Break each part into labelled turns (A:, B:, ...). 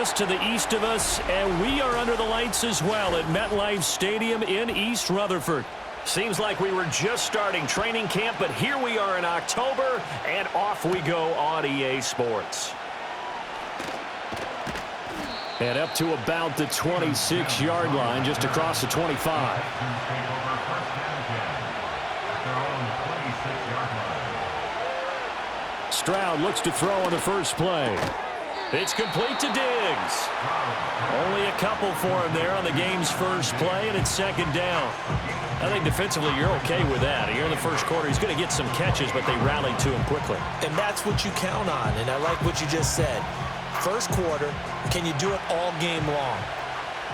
A: just to the east of us, and we are under the lights as well at MetLife Stadium in East Rutherford. Seems like we were just starting training camp, but here we are in October, and off we go on EA Sports. And up to about the 26-yard line, just across the 25. Stroud looks to throw on the first play. It's complete to Diggs. Only a couple for him there on the game's first play, and it's second down. I think defensively you're okay with that. Here in the first quarter, he's going to get some catches, but they rallied to him quickly.
B: And that's what you count on, and I like what you just said. First quarter, can you do it all game long?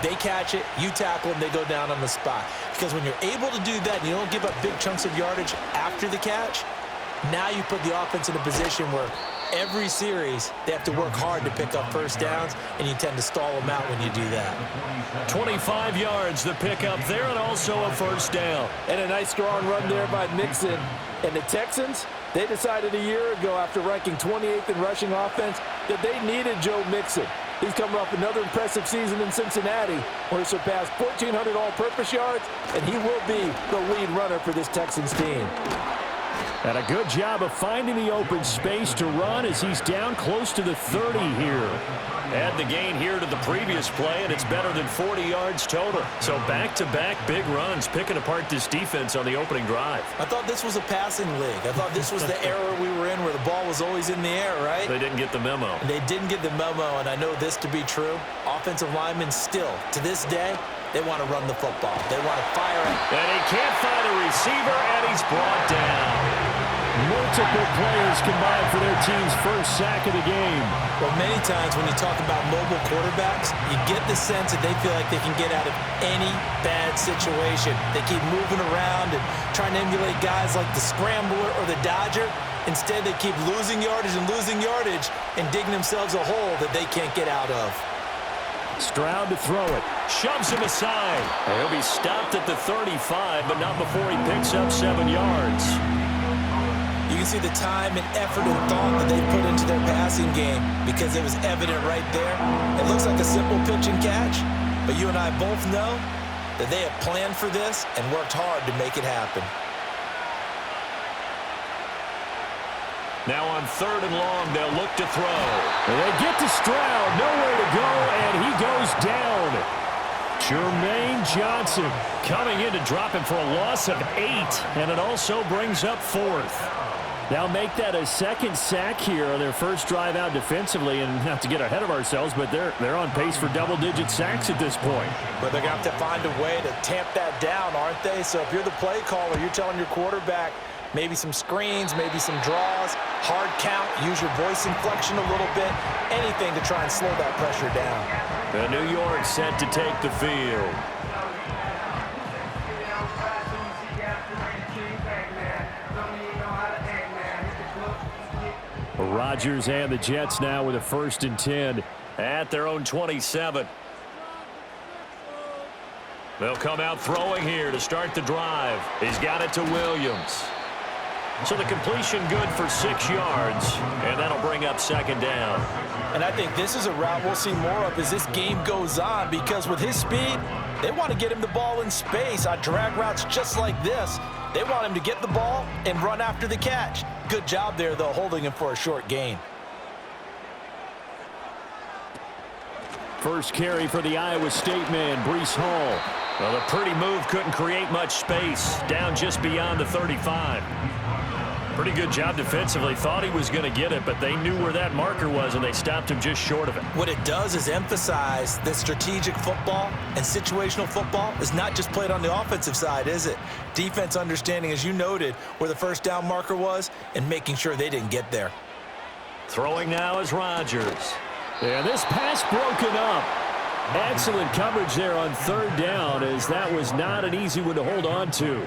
B: They catch it, you tackle them, they go down on the spot. Because when you're able to do that and you don't give up big chunks of yardage after the catch, now you put the offense in a position where every series they have to work hard to pick up first downs, and you tend to stall them out when you do that.
A: 25 yards the pickup there, and also a first down.
C: And a nice strong run there by Mixon. And the Texans, they decided a year ago after ranking 28th in rushing offense that they needed Joe Mixon. He's coming off another impressive season in Cincinnati where he surpassed 1,400 all-purpose yards, and he will be the lead runner for this Texans team.
A: And a good job of finding the open space to run as he's down close to the 30 here. Add the gain here to the previous play, and it's better than 40 yards total. So back-to-back big runs, picking apart this defense on the opening drive.
B: I thought this was a passing league. I thought this was the era we were in where the ball was always in the air, right?
A: They didn't get the memo.
B: And they didn't get the memo, and I know this to be true. Offensive linemen still, to this day, they want to run the football. They want to fire it.
A: And he can't find a receiver, and he's brought down. Multiple players combined for their team's first sack of the game.
B: Well, many times when you talk about mobile quarterbacks, you get the sense that they feel like they can get out of any bad situation. They keep moving around and trying to emulate guys like the Scrambler or the Dodger. Instead, they keep losing yardage and digging themselves a hole that they can't get out of.
A: Stroud to throw it. Shoves him aside. He'll be stopped at the 35, but not before he picks up 7 yards.
B: You can see the time and effort and thought that they put into their passing game because it was evident right there. It looks like a simple pitch and catch, but you and I both know that they have planned for this and worked hard to make it happen.
A: Now on 3rd and long, they'll look to throw. And they get to Stroud, nowhere to go, and he goes down. Jermaine Johnson coming in to drop him for a loss of 8, and it also brings up 4th. Now make that a second sack here on their first drive out defensively, and not to get ahead of ourselves, but they're on pace for double-digit sacks at this point.
B: But they're going to have to find a way to tamp that down, aren't they? So if you're the play caller, you're telling your quarterback maybe some screens, maybe some draws, hard count, use your voice inflection a little bit, anything to try and slow that pressure down.
A: The New York set to take the field. Rodgers and the Jets now with a 1st and 10 at their own 27. They'll come out throwing here to start the drive. He's got it to Williams. So the completion good for 6 yards, and that'll bring up 2nd down.
B: And I think this is a route we'll see more of as this game goes on, because with his speed, they want to get him the ball in space on drag routes just like this. They want him to get the ball and run after the catch. Good job there, though, holding him for a short gain.
A: First carry for the Iowa State man, Breece Hall. Well, the pretty move couldn't create much space, down just beyond the 35. Pretty good job defensively. Thought he was going to get it, but they knew where that marker was, and they stopped him just short of it.
B: What it does is emphasize that strategic football and situational football is not just played on the offensive side, is it? Defense understanding, as you noted, where the first down marker was and making sure they didn't get there.
A: Throwing now is Rodgers. And this pass broken up. Excellent coverage there on 3rd down, as that was not an easy one to hold on to.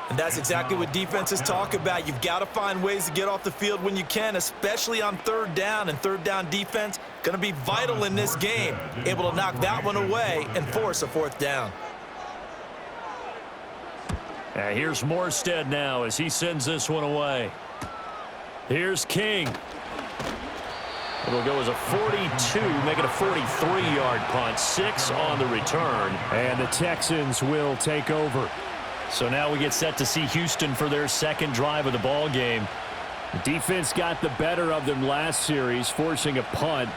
B: And that's exactly what defenses talk about. You've got to find ways to get off the field when you can, especially on 3rd down. And 3rd down defense going to be vital in this game. Able to knock that one away and force a 4th down.
A: Here's Morstead now as he sends this one away. Here's King. It'll go as a 42, make it a 43-yard punt, 6 on the return.
C: And the Texans will take over.
A: So now we get set to see Houston for their second drive of the ball game.
C: The defense got the better of them last series, forcing a punt.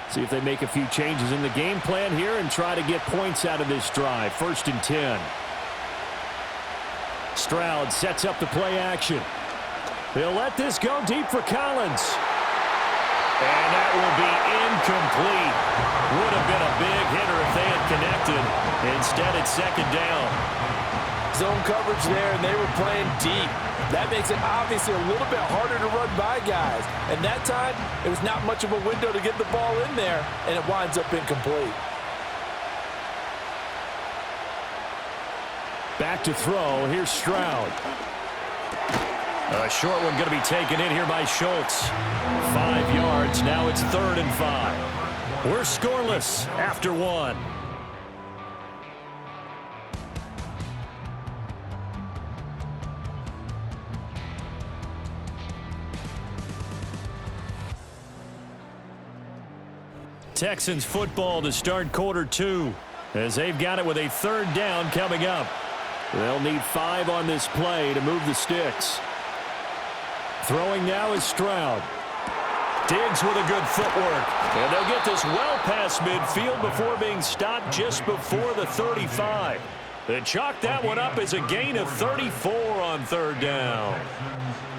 C: See if they make a few changes in the game plan here and try to get points out of this drive. 1st and 10. Stroud sets up the play action. He'll let this go deep for Collins.
A: And that will be incomplete. Would have been a big hitter if they had connected. Instead, it's 2nd down.
C: Zone coverage there, and they were playing deep. That makes it obviously a little bit harder to run by guys. And that time, it was not much of a window to get the ball in there, and it winds up incomplete. Back to throw. Here's Stroud.
A: A short one going to be taken in here by Schultz. 5 yards. Now it's 3rd and 5. We're scoreless after 1. Texans football to start quarter 2 as they've got it with a 3rd down coming up.
C: They'll need 5 on this play to move the sticks. Throwing now is Stroud.
A: Diggs with a good footwork. And they'll get this well past midfield before being stopped just before the 35. They chalk that one up as a gain of 34 on 3rd down.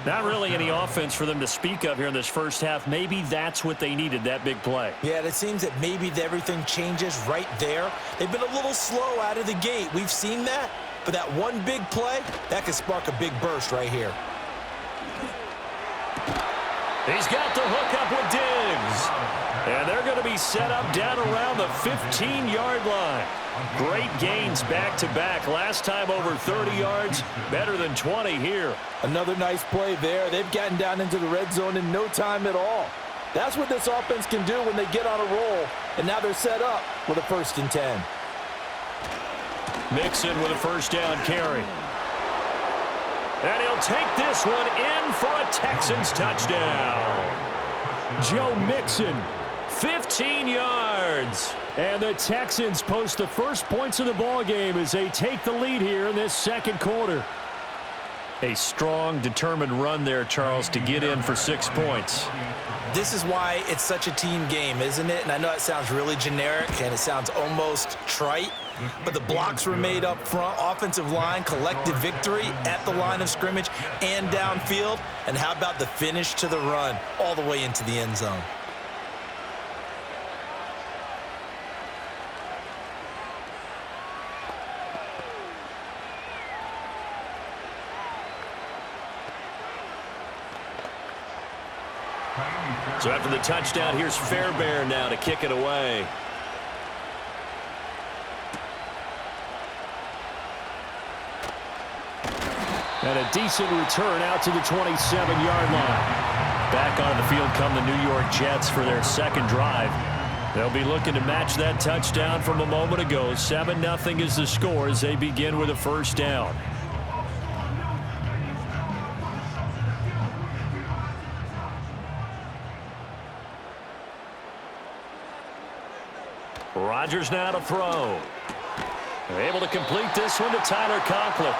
A: Not really any offense for them to speak of here in this first half. Maybe that's what they needed, that big play.
B: Yeah, it seems that maybe everything changes right there. They've been a little slow out of the gate. We've seen that. But that one big play, that could spark a big burst right here.
A: He's got the hook up with Diggs. And they're going to be set up down around the 15-yard line. Great gains back-to-back. Last time over 30 yards, better than 20 here.
C: Another nice play there. They've gotten down into the red zone in no time at all. That's what this offense can do when they get on a roll. And now they're set up with a 1st and 10.
A: Mixon with a 1st down carry. And he'll take this one in for a Texans touchdown.
C: Joe Mixon,
A: 15 yards.
C: And the Texans post the first points of the ball game as they take the lead here in this 2nd quarter.
A: A strong, determined run there, Charles, to get in for 6 points.
B: This is why it's such a team game, isn't it? And I know it sounds really generic and it sounds almost trite, but the blocks were made up front, offensive line, collective victory at the line of scrimmage and downfield. And how about the finish to the run all the way into the end zone?
A: So after the touchdown, here's Fairbairn now to kick it away.
C: And a decent return out to the 27-yard line.
A: Back on the field come the New York Jets for their 2nd drive. They'll be looking to match that touchdown from a moment ago. 7-0 is the score as they begin with a 1st down. Rodgers now to throw. They're able to complete this one to Tyler Conklin.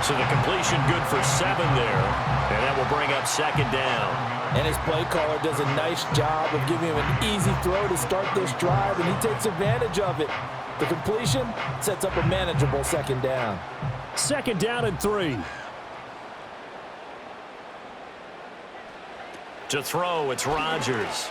A: So the completion good for 7 there. And that will bring up 2nd down.
C: And his play caller does a nice job of giving him an easy throw to start this drive, and he takes advantage of it. The completion sets up a manageable 2nd down. 2nd down and 3.
A: To throw, it's Rodgers.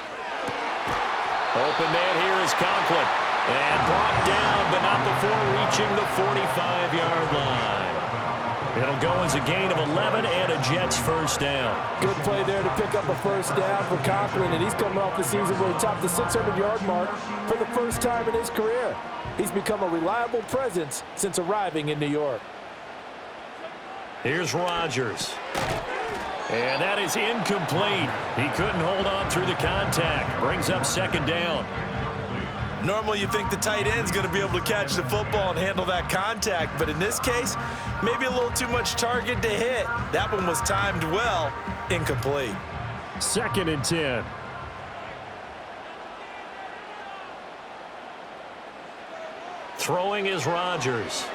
A: Open man here is Conklin. And brought down, but not before reaching the 45-yard line. It'll go as a gain of 11 and a Jets 1st down.
C: Good play there to pick up a 1st down for Conklin, and he's coming off the season where he topped the 600-yard mark for the first time in his career. He's become a reliable presence since arriving in New York.
A: Here's Rodgers. And that is incomplete. He couldn't hold on through the contact. Brings up 2nd down.
B: Normally you think the tight end's going to be able to catch the football and handle that contact, but in this case, maybe a little too much target to hit. That one was timed well, incomplete.
C: 2nd and 10.
A: Throwing is Rodgers.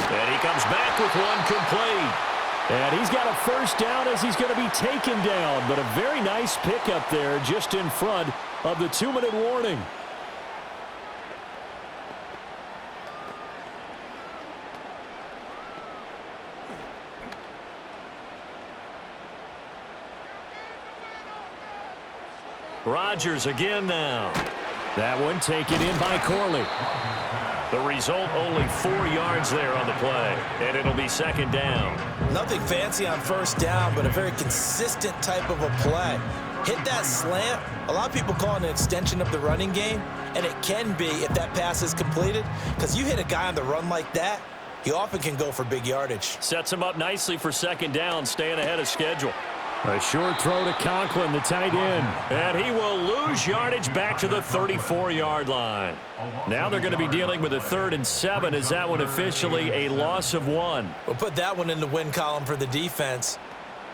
A: And he comes back with one complete.
D: And he's got a first down as he's going to be taken down. But a very nice pickup there just in front of the 2-minute warning.
A: Rodgers again now.
D: That one taken in by Corley.
A: The result, only 4 yards there on the play, and it'll be second down.
B: Nothing fancy on first down, but a very consistent type of a play. Hit that slant. A lot of people call it an extension of the running game, and it can be if that pass is completed, because you hit a guy on the run like that, he often can go for big yardage.
A: Sets him up nicely for second down, staying ahead of schedule.
D: A short throw to Conklin, the tight end.
A: And he will lose yardage back to the 34-yard line. Now they're going to be dealing with a 3rd and 7. Is that one officially a loss of 1?
B: We'll put that one in the win column for the defense.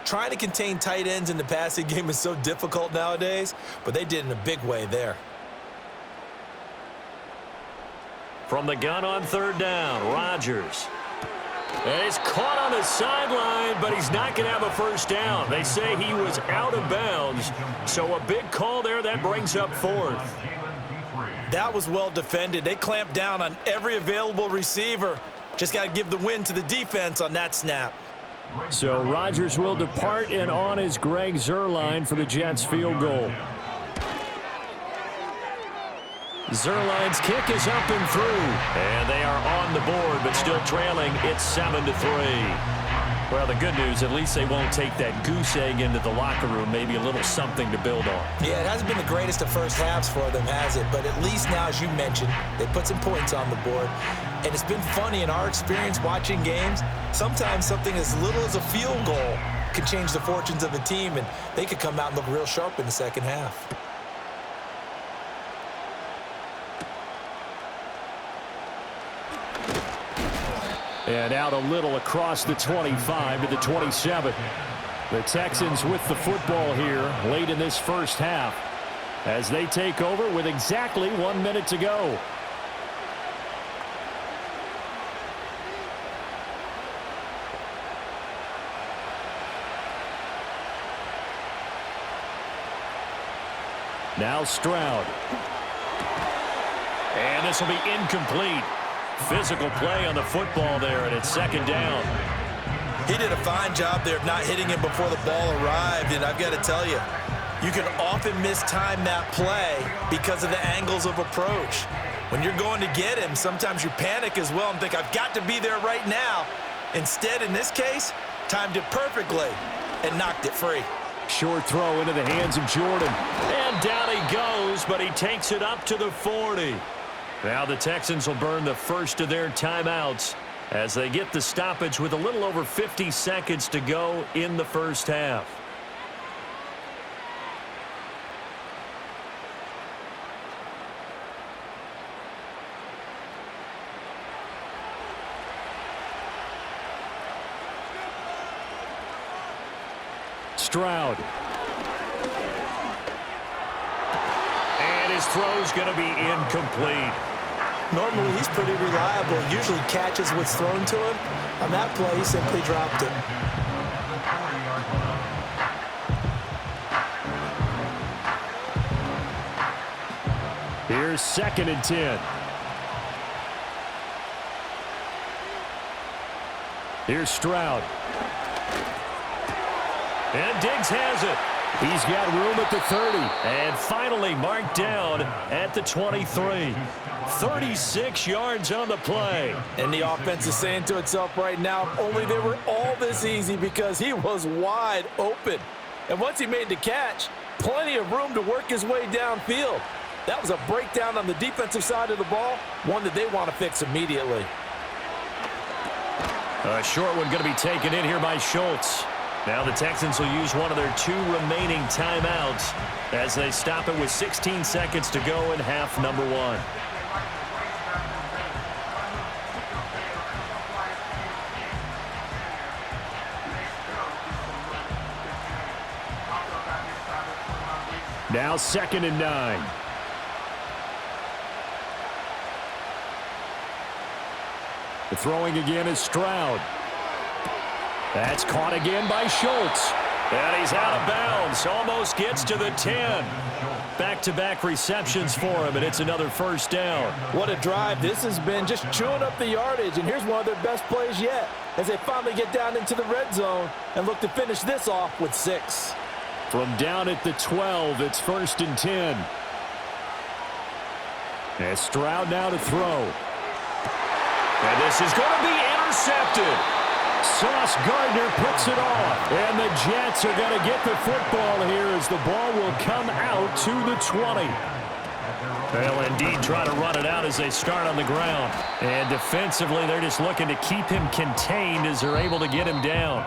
B: Trying to contain tight ends in the passing game is so difficult nowadays, but they did in a big way there.
A: From the gun on 3rd down, Rodgers. And he's caught on the sideline, but he's not going to have a first down. They say he was out of bounds, so a big call there. That brings up 4th.
B: That was well defended. They clamped down on every available receiver. Just got to give the win to the defense on that snap.
D: So Rodgers will depart, and on is Greg Zuerlein for the Jets field goal.
A: Zuerlein's kick is up and through. And they are on the board, but still trailing. It's 7-3. Well, the good news, at least they won't take that goose egg into the locker room. Maybe a little something to build on.
B: Yeah, it hasn't been the greatest of first halves for them, has it? But at least now, as you mentioned, they put some points on the board. And it's been funny in our experience watching games. Sometimes something as little as a field goal can change the fortunes of a team, and they could come out and look real sharp in the second half.
D: And out a little across the 25 to the 27. The Texans with the football here late in this first half as they take over with exactly 1 minute to go. Now Stroud.
A: And this will be incomplete. Physical play on the football there, and it's second down.
B: He did a fine job there of not hitting him before the ball arrived, and I've got to tell you, you can often mistime that play because of the angles of approach. When you're going to get him, sometimes you panic as well and think, I've got to be there right now. Instead, in this case, timed it perfectly and knocked it free.
D: Short throw into the hands of Jordan.
A: And down he goes, but he takes it up to the 40. Now the Texans will burn the first of their timeouts as they get the stoppage with a little over 50 seconds to go in the first half.
D: Stroud.
A: And his throw's going to be incomplete.
B: Normally, he's pretty reliable. Usually catches what's thrown to him. On that play, he simply dropped it.
D: Here's 2nd and 10. Here's Stroud.
A: And Diggs has it.
D: He's got room at the 30.
A: And finally marked down at the 23. 36 yards on the play.
C: And the offense is saying to itself right now, if only they were all this easy, because he was wide open. And once he made the catch, plenty of room to work his way downfield. That was a breakdown on the defensive side of the ball, one that they want to fix immediately.
A: A short one going to be taken in here by Schultz. Now the Texans will use one of their 2 remaining timeouts as they stop it with 16 seconds to go in half number 1.
D: Now 2nd and 9. Throwing again is Stroud. That's caught again by Schultz. And he's out of bounds. Almost gets to the 10. Back-to-back receptions for him, and it's another first down.
C: What a drive. This has been just chewing up the yardage, and here's one of their best plays yet as they finally get down into the red zone and look to finish this off with 6.
D: From down at the 12, it's 1st and 10. And Stroud now to throw.
A: And this is going to be intercepted.
D: Sauce Gardner picks it off. And the Jets are going to get the football here as the ball will come out to the 20. They'll indeed try to run it out as they start on the ground. And defensively, they're just looking to keep him contained as they're able to get him down.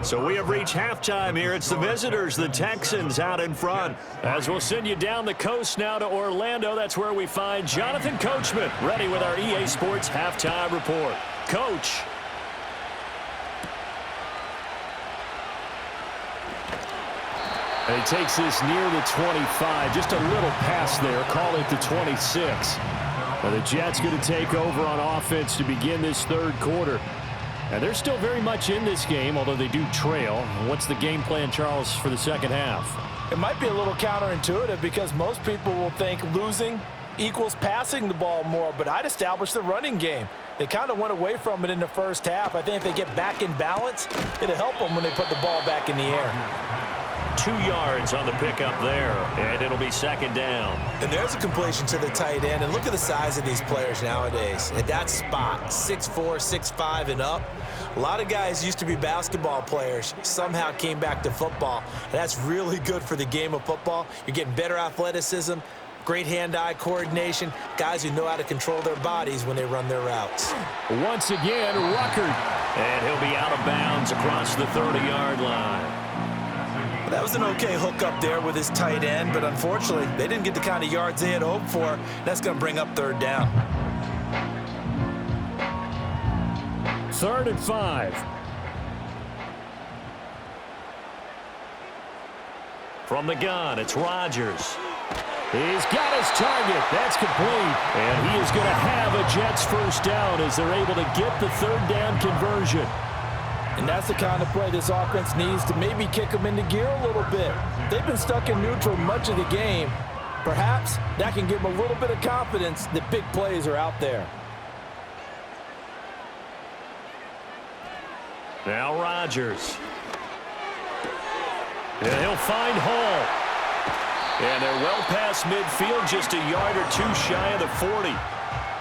A: So we have reached halftime here. It's the visitors, the Texans, out in front.
D: As we'll send you down the coast now to Orlando, that's where we find Jonathan Coachman, ready with our EA Sports Halftime Report. Coach. And he takes this near the 25, just a little pass there, call it the 26. Now the Jets going to take over on offense to begin this third quarter. And they're still very much in this game, although they do trail. What's the game plan, Charles, for the second half?
C: It might be a little counterintuitive because most people will think losing equals passing the ball more, but I'd establish the running game. They kind of went away from it in the first half. I think if they get back in balance, it'll help them when they put the ball back in the air.
A: 2 yards on the pickup there, and it'll be second down.
B: And there's a completion to the tight end, and look at the size of these players nowadays. At that spot, 6'4", 6'5", and up. A lot of guys used to be basketball players, somehow came back to football, and that's really good for the game of football. You're getting better athleticism, great hand-eye coordination, guys who know how to control their bodies when they run their routes.
D: Once again, Ruckert.
A: And he'll be out of bounds across the 30-yard line.
B: That was an okay hook up there with his tight end, but unfortunately, they didn't get the kind of yards they had hoped for. That's going to bring up third down.
D: 3rd and 5.
A: From the gun, it's Rodgers.
D: He's got his target. That's complete. And he is going to have a Jets first down as they're able to get the third down conversion.
C: And that's the kind of play this offense needs to maybe kick them into gear a little bit. They've been stuck in neutral much of the game. Perhaps that can give them a little bit of confidence that big plays are out there.
A: Now Rodgers. And he'll find Hall. And they're well past midfield, just a yard or two shy of the 40.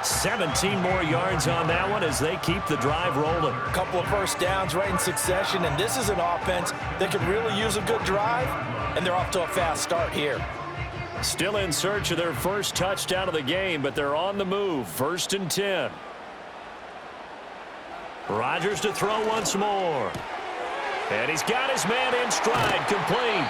A: 17 more yards on that one as they keep the drive rolling.
C: A couple of first downs right in succession, and this is an offense that could really use a good drive, and they're off to a fast start here.
D: Still in search of their first touchdown of the game, but they're on the move. 1st and 10.
A: Rodgers to throw once more. And he's got his man in stride, complete.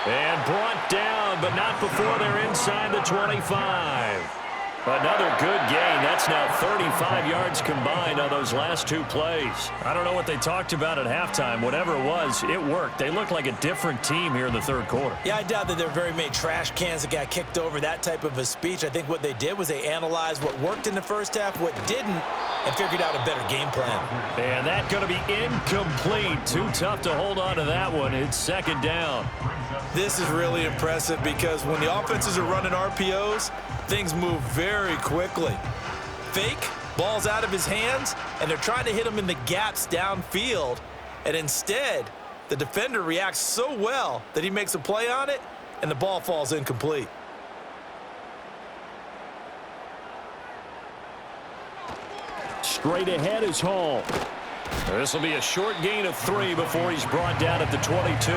A: And brought down, but not before they're inside the 25. Another good gain. That's now 35 yards combined on those last 2 plays.
D: I don't know what they talked about at halftime. Whatever it was, it worked. They look like a different team here in the third quarter.
B: Yeah, I doubt that there were very many trash cans that got kicked over, that type of a speech. I think what they did was they analyzed what worked in the first half, what didn't, and figured out a better game plan.
D: And that's going to be incomplete. Too tough to hold on to that one. It's second down.
B: This is really impressive because when the offenses are running RPOs, things move very quickly. Fake, ball's out of his hands, and they're trying to hit him in the gaps downfield. And instead, the defender reacts so well that he makes a play on it, and the ball falls incomplete.
D: Straight ahead is Hall. This will be a short gain of 3 before he's brought down at the 22.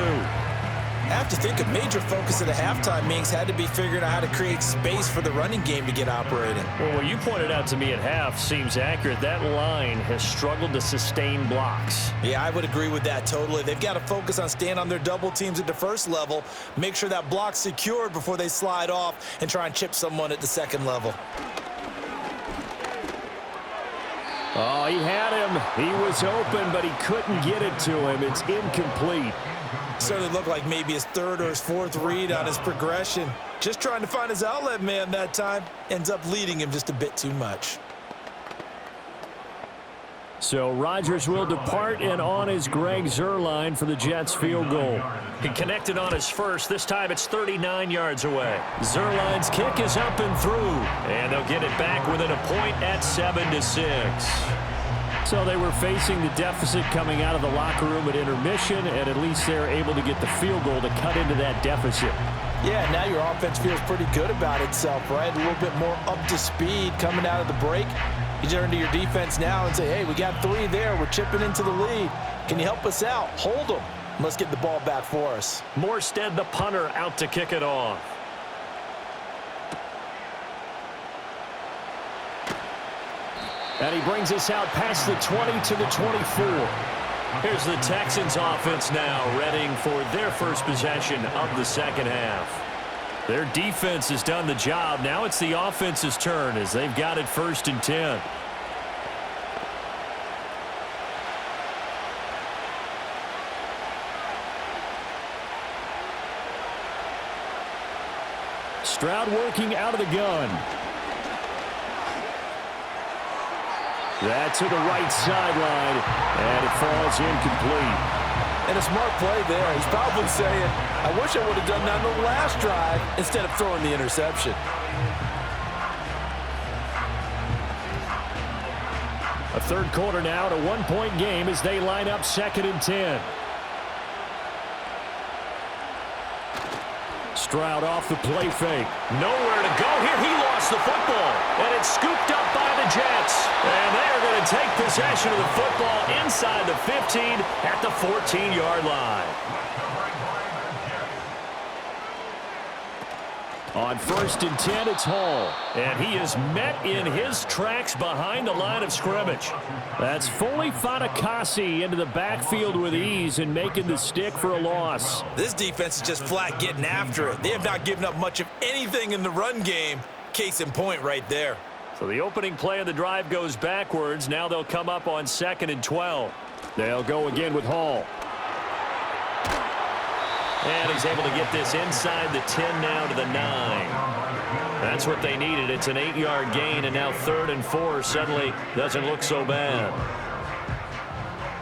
B: I have to think a major focus of the halftime meetings had to be figuring out how to create space for the running game to get operating.
D: Well, what you pointed out to me at half seems accurate. That line has struggled to sustain blocks.
B: Yeah, I would agree with that totally. They've got to focus on staying on their double teams at the first level, make sure that block's secured before they slide off and try and chip someone at the second level.
D: Oh, he had him. He was open, but he couldn't get it to him. It's incomplete.
B: Certainly looked like maybe his 3rd or his 4th read on his progression. Just trying to find his outlet man that time. Ends up leading him just a bit too much.
D: So Rodgers will depart, and on is Greg Zuerlein for the Jets field goal.
A: He connected on his first. This time it's 39 yards away.
D: Zuerlein's kick is up and through.
A: And they'll get it back within a point at 7-6.
D: So they were facing the deficit coming out of the locker room at intermission, and at least they're able to get the field goal to cut into that deficit.
B: Yeah, now your offense feels pretty good about itself, right? A little bit more up to speed coming out of the break. You turn to your defense now and say, hey, we got 3 there. We're chipping into the lead. Can you help us out? Hold them. Let's get the ball back for us.
A: Morstead, the punter, out to kick it off.
D: And he brings us out past the 20 to the 24.
A: Here's the Texans offense now, readying for their first possession of the second half. Their defense has done the job. Now it's the offense's turn as they've got it 1st and 10.
D: Stroud working out of the gun. That to the right sideline, and it falls incomplete.
C: And a smart play there. He's probably saying, I wish I would have done that on the last drive instead of throwing the interception.
D: A third quarter now, a 1-point game as they line up 2nd and 10. Stroud off the play fake.
A: Nowhere to go here. He lost the football. And it's scooped up by the Jets. And they are going to take possession of the football inside the 15 at the 14-yard line.
D: On 1st and 10, it's Hall.
A: And he is met in his tracks behind the line of scrimmage.
D: That's Foley Fatukasi into the backfield with ease and making the stick for a loss.
B: This defense is just flat getting after it. They have not given up much of anything in the run game. Case in point right there.
A: So the opening play of the drive goes backwards. Now they'll come up on 2nd and 12.
D: They'll go again with Hall.
A: And he's able to get this inside the 10 now to the 9. That's what they needed. It's an 8-yard gain, and now 3rd and 4 suddenly doesn't look so bad.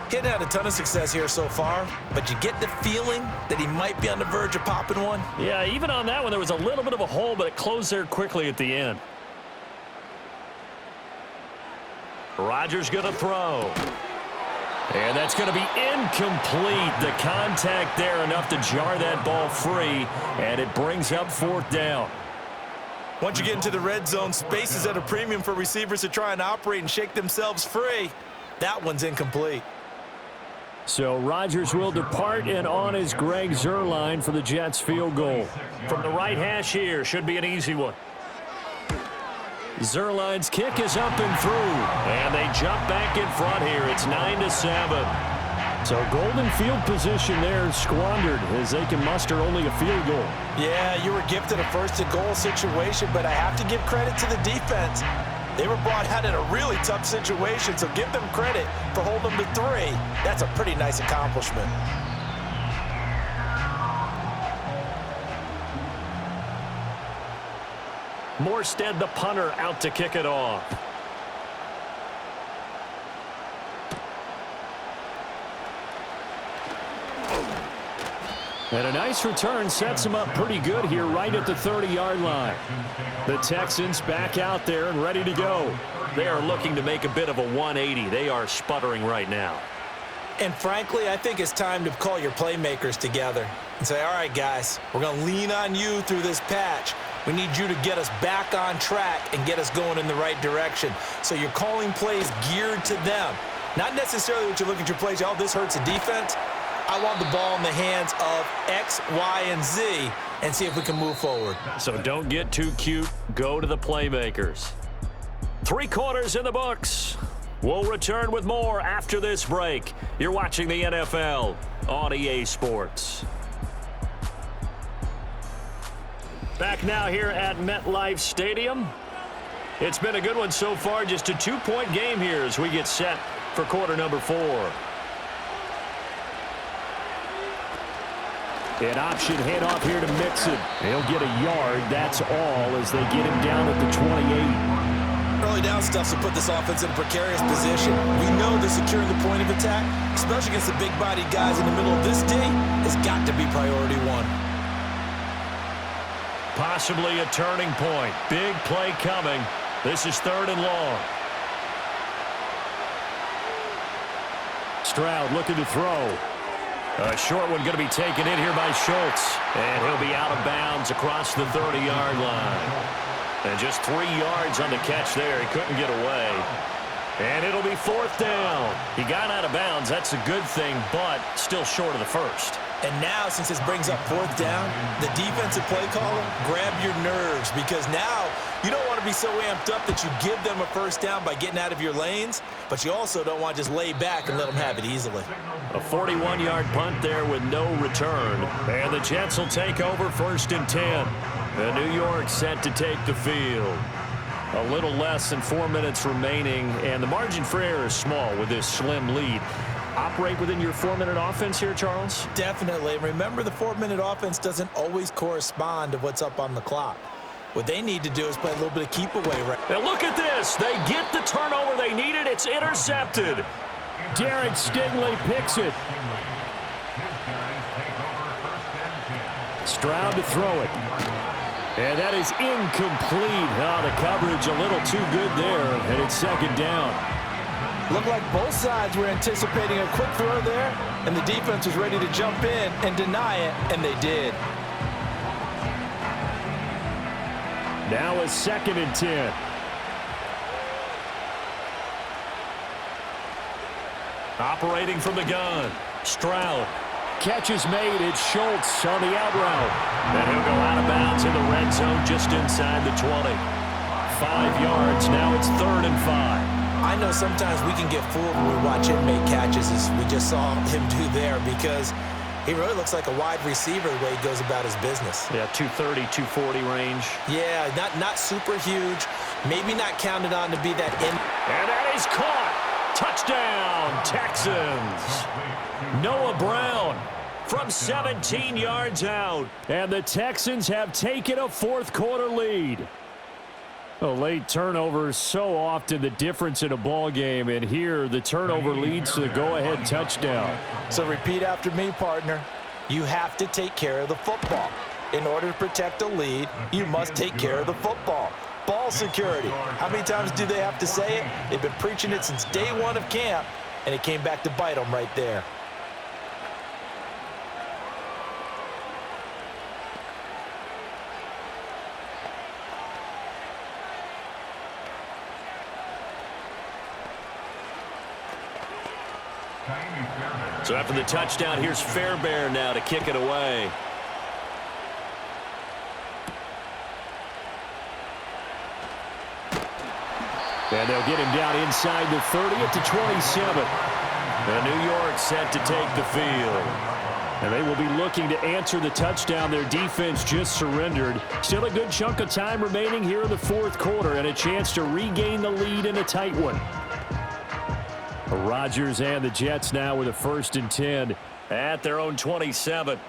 B: He hadn't had a ton of success here so far, but you get the feeling that he might be on the verge of popping one.
A: Yeah, even on that one, there was a little bit of a hole, but it closed there quickly at the end. Rodgers going to throw.
D: And that's going to be incomplete. The contact there enough to jar that ball free, and it brings up 4th down.
B: Once you get into the red zone, space is at a premium for receivers to try and operate and shake themselves free. That one's incomplete.
D: So Rodgers will depart, and on is Greg Zuerlein for the Jets field goal.
A: From the right hash here, should be an easy one.
D: Zuerlein's kick is up and through.
A: And they jump back in front here. It's 9-7.
D: So golden field position there squandered as they can muster only a field goal.
B: Yeah, you were gifted a 1st and goal situation, but I have to give credit to the defense. They were brought out in a really tough situation, so give them credit for holding them to 3. That's a pretty nice accomplishment.
A: Morstead, the punter, out to kick it off.
D: And a nice return sets him up pretty good here right at the 30-yard line. The Texans back out there and ready to go.
A: They are looking to make a bit of a 180. They are sputtering right now.
B: And frankly, I think it's time to call your playmakers together and say, all right, guys, we're going to lean on you through this patch. We need you to get us back on track and get us going in the right direction. So you're calling plays geared to them. Not necessarily what you look at your plays, oh, this hurts the defense. I want the ball in the hands of X, Y, and Z and see if we can move forward.
A: So don't get too cute. Go to the playmakers. 3 quarters in the books. We'll return with more after this break. You're watching the NFL on EA Sports. Back now here at MetLife Stadium. It's been a good one so far. Just a 2-point game here as we get set for quarter number 4.
D: An option handoff here to Mixon. He'll get a yard. That's all as they get him down at the 28.
B: Early down stuff to put this offense in a precarious position. We know that securing the point of attack, especially against the big-bodied guys in the middle of this D, has got to be priority one.
A: Possibly a turning point. Big play coming. This is 3rd and long.
D: Stroud looking to throw.
A: A short one going to be taken in here by Schultz. And he'll be out of bounds across the 30-yard line. And just 3 yards on the catch there. He couldn't get away. And it'll be 4th down. He got out of bounds. That's a good thing, but still short of the first.
B: And now, since this brings up 4th down, the defensive play caller, grab your nerves, because now you don't want to be so amped up that you give them a first down by getting out of your lanes, but you also don't want to just lay back and let them have it easily.
A: A 41-yard punt there with no return. And the Jets will take over 1st and 10. And New York set to take the field. A little less than 4 minutes remaining, and the margin for error is small with this slim lead. Operate within your 4-minute offense here, Charles?
B: Definitely. Remember, the 4-minute offense doesn't always correspond to what's up on the clock. What they need to do is play a little bit of keep away.
A: Now look at this. They get the turnover they needed. It's intercepted.
D: Derek Stingley picks it. Stroud to throw it. And that is incomplete. Oh, the coverage a little too good there, and it's 2nd down.
C: Looked like both sides were anticipating a quick throw there, and the defense was ready to jump in and deny it, and they did.
D: Now a 2nd and 10.
A: Operating from the gun. Stroud.
D: Catch is made. It's Schultz on the out route.
A: And he'll go out of bounds in the red zone just inside the 20. 5 yards. Now it's 3rd and 5.
B: I know sometimes we can get fooled when we watch him make catches, as we just saw him do there, because he really looks like a wide receiver the way he goes about his business.
A: Yeah, 230, 240 range.
B: Yeah, not super huge. Maybe not counted on to be that in.
A: And that is caught. Touchdown, Texans. Noah Brown from 17 yards out.
D: And the Texans have taken a 4th quarter lead. A late turnover is so often the difference in a ball game, and here the turnover leads to the go-ahead touchdown.
C: So repeat after me, partner.
B: You have to take care of the football. In order to protect a lead, you must take care of the football. Ball security. How many times do they have to say it? They've been preaching it since day one of camp, and it came back to bite them right there.
A: So after the touchdown, here's Fairbairn now to kick it away.
D: And they'll get him down inside the 30 at the 27.
A: And New York set to take the field.
D: And they will be looking to answer the touchdown their defense just surrendered. Still a good chunk of time remaining here in the 4th quarter, and a chance to regain the lead in a tight one. Rodgers and the Jets now with a 1st and 10
A: at their own 27.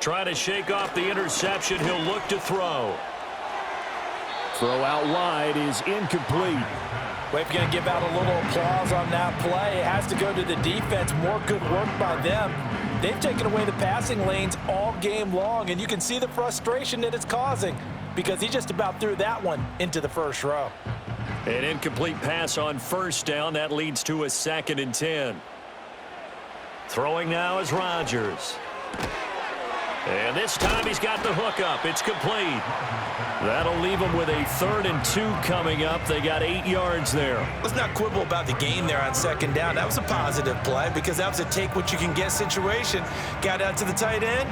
A: Trying to shake off the interception. He'll look to throw.
D: Throw out wide is incomplete.
C: Well, if you're going to give out a little applause on that play, it has to go to the defense. More good work by them. They've taken away the passing lanes all game long, and you can see the frustration that it's causing because he just about threw that one into the first row.
A: An incomplete pass on 1st down. That leads to a 2nd and 10. Throwing now is Rodgers. And this time he's got the hook up. It's complete. That'll leave them with a 3rd and 2 coming up. They got 8 yards there.
B: Let's not quibble about the game there on 2nd down. That was a positive play because that was a take-what-you-can-get situation. Got out to the tight end.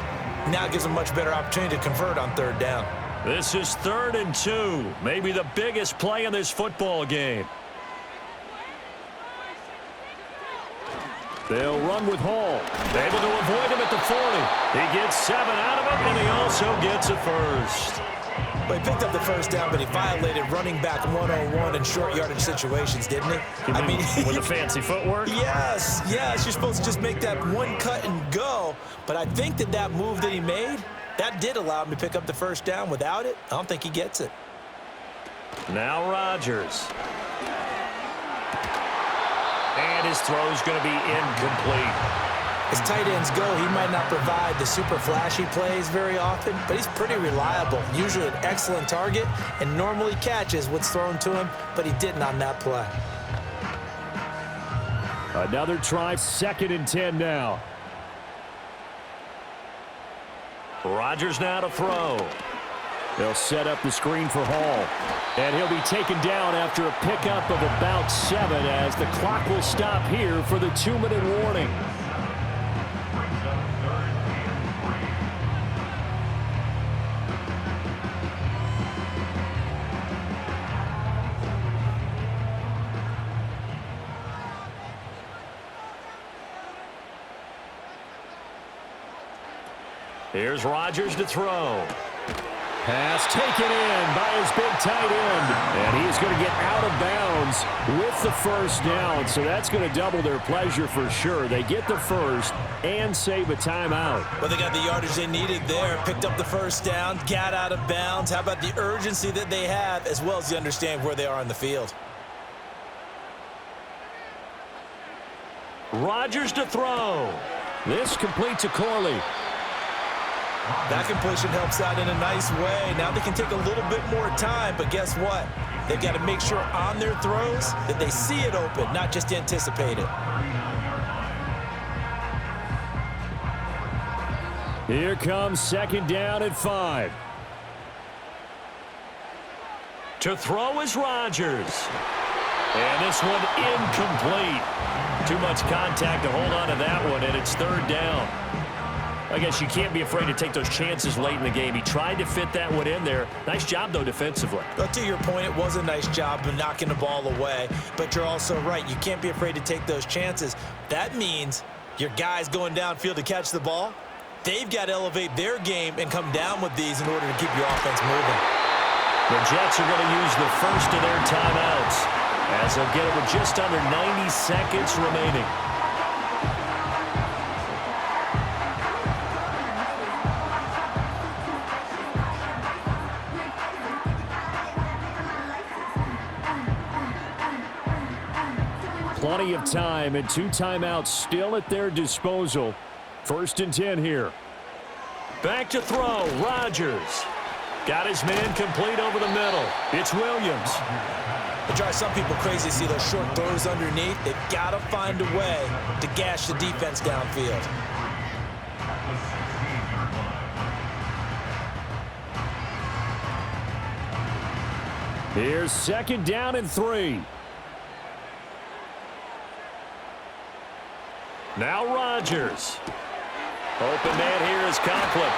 B: Now it gives them a much better opportunity to convert on 3rd down.
A: This is 3rd and 2. Maybe the biggest play in this football game.
D: They'll run with Hall.
A: Able to avoid him at the 40. He gets 7 out of it, and he also gets a first.
B: Well, he picked up the 1st down, but he violated running back 101 in short yardage situations, didn't he?
A: I mean, with the fancy footwork?
B: Yes. You're supposed to just make that one cut and go. But I think that move that he made, that did allow him to pick up the 1st down. Without it, I don't think he gets it.
A: Now Rodgers. And his throw's going to be incomplete.
B: As tight ends go, he might not provide the super flashy plays very often, but he's pretty reliable, usually an excellent target, and normally catches what's thrown to him, but he didn't on that play.
D: Another try, 2nd and 10 now.
A: Rodgers now to throw.
D: They'll set up the screen for Hall. And he'll be taken down after a pickup of about 7 as the clock will stop here for the 2-minute warning.
A: Here's Rodgers to throw.
D: Pass taken in by his big tight end. And he's going to get out of bounds with the first down. So that's going to double their pleasure for sure. They get the first and save a timeout.
B: Well, they got the yardage they needed there. Picked up the first down, got out of bounds. How about the urgency that they have as well as the understanding where they are on the field?
A: Rodgers to throw.
D: This complete to Corley.
B: That completion helps out in a nice way. Now they can take a little bit more time, but guess what? They've got to make sure on their throws that they see it open, not just anticipate it.
D: Here comes 2nd down and 5.
A: To throw is Rodgers. And this one incomplete. Too much contact to hold on to that one, and it's 3rd down. I guess you can't be afraid to take those chances late in the game. He tried to fit that one in there. Nice job, though, defensively.
B: But to your point, it was a nice job of knocking the ball away. But you're also right. You can't be afraid to take those chances. That means your guys going downfield to catch the ball, they've got to elevate their game and come down with these in order to keep your offense moving.
A: The Jets are going to use the first of their timeouts as they'll get it with just under 90 seconds remaining.
D: Plenty of time and 2 timeouts still at their disposal. 1st and 10 here.
A: Back to throw. Rodgers. Got his man complete over the middle. It's Williams.
B: It drives some people crazy to see those short throws underneath. They've got to find a way to gash the defense downfield.
D: Here's 2nd down and 3.
A: Now Rodgers. Open man here is Conklin.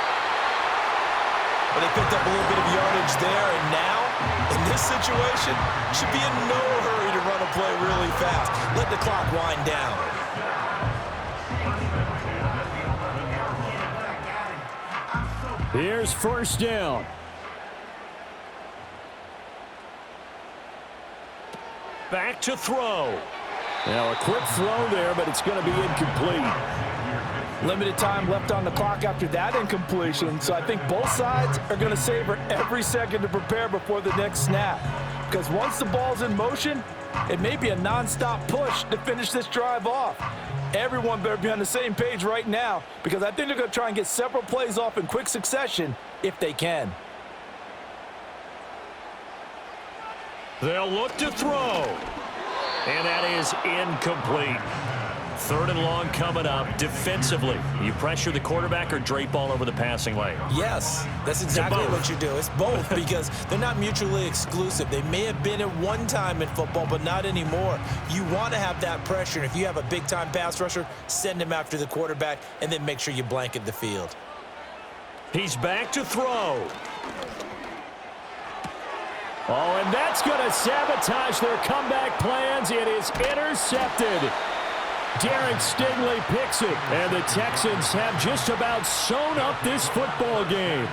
B: Well, they picked up a little bit of yardage there, and now, in this situation, should be in no hurry to run a play really fast. Let the clock wind down.
D: Here's 1st down.
A: Back to throw.
D: Now a quick throw there, but it's going to be incomplete.
C: Limited time left on the clock after that incompletion, so I think both sides are going to savor every second to prepare before the next snap. Because once the ball's in motion, it may be a nonstop push to finish this drive off. Everyone better be on the same page right now, because I think they're going to try and get several plays off in quick succession if they can.
A: They'll look to throw. And that is incomplete. 3rd and long coming up. Defensively, you pressure the quarterback or drape all over the passing lane?
B: Yes, that's exactly what you do. It's both because they're not mutually exclusive. They may have been at one time in football, but not anymore. You want to have that pressure. And if you have a big-time pass rusher, send him after the quarterback and then make sure you blanket the field.
A: He's back to throw.
D: Oh, and that's going to sabotage their comeback plans. It is intercepted. Derek Stingley picks it, and the Texans have just about sewn up this football game.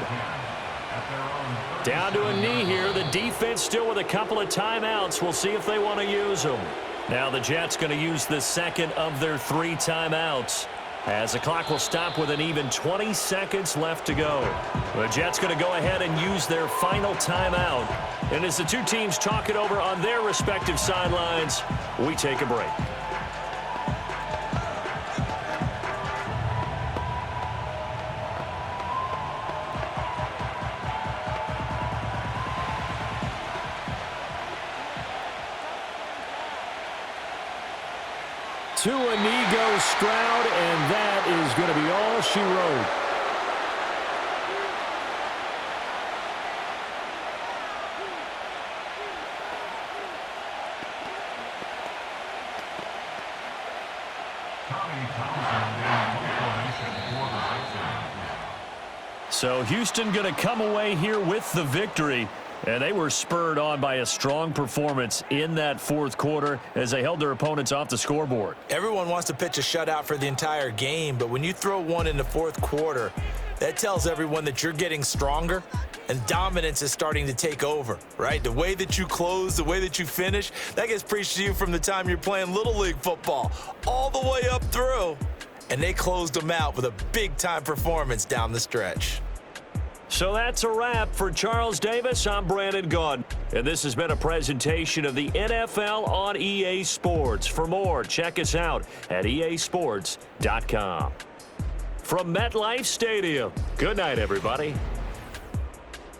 A: Down to a knee here. The defense still with a couple of timeouts. We'll see if they want to use them. Now the Jets going to use the 2nd of their 3 timeouts. as the clock will stop with an even 20 seconds left to go. The Jets going to go ahead and use their final timeout. And as the two teams talk it over on their respective sidelines, we take a break.
D: To a knee goes Stroud, and that is going to be all she wrote. So Houston going to come away here with the victory. And they were spurred on by a strong performance in that fourth quarter as they held their opponents off the scoreboard.
B: Everyone wants to pitch a shutout for the entire game, but when you throw one in the fourth quarter, that tells everyone that you're getting stronger and dominance is starting to take over, right? The way that you close, the way that you finish, that gets preached to you from the time you're playing Little League football all the way up through. And they closed them out with a big-time performance down the stretch.
A: So that's a wrap for Charles Davis. I'm Brandon Gaudin, and this has been a presentation of the NFL on EA Sports. For more, check us out at easports.com. From MetLife Stadium, good night, everybody.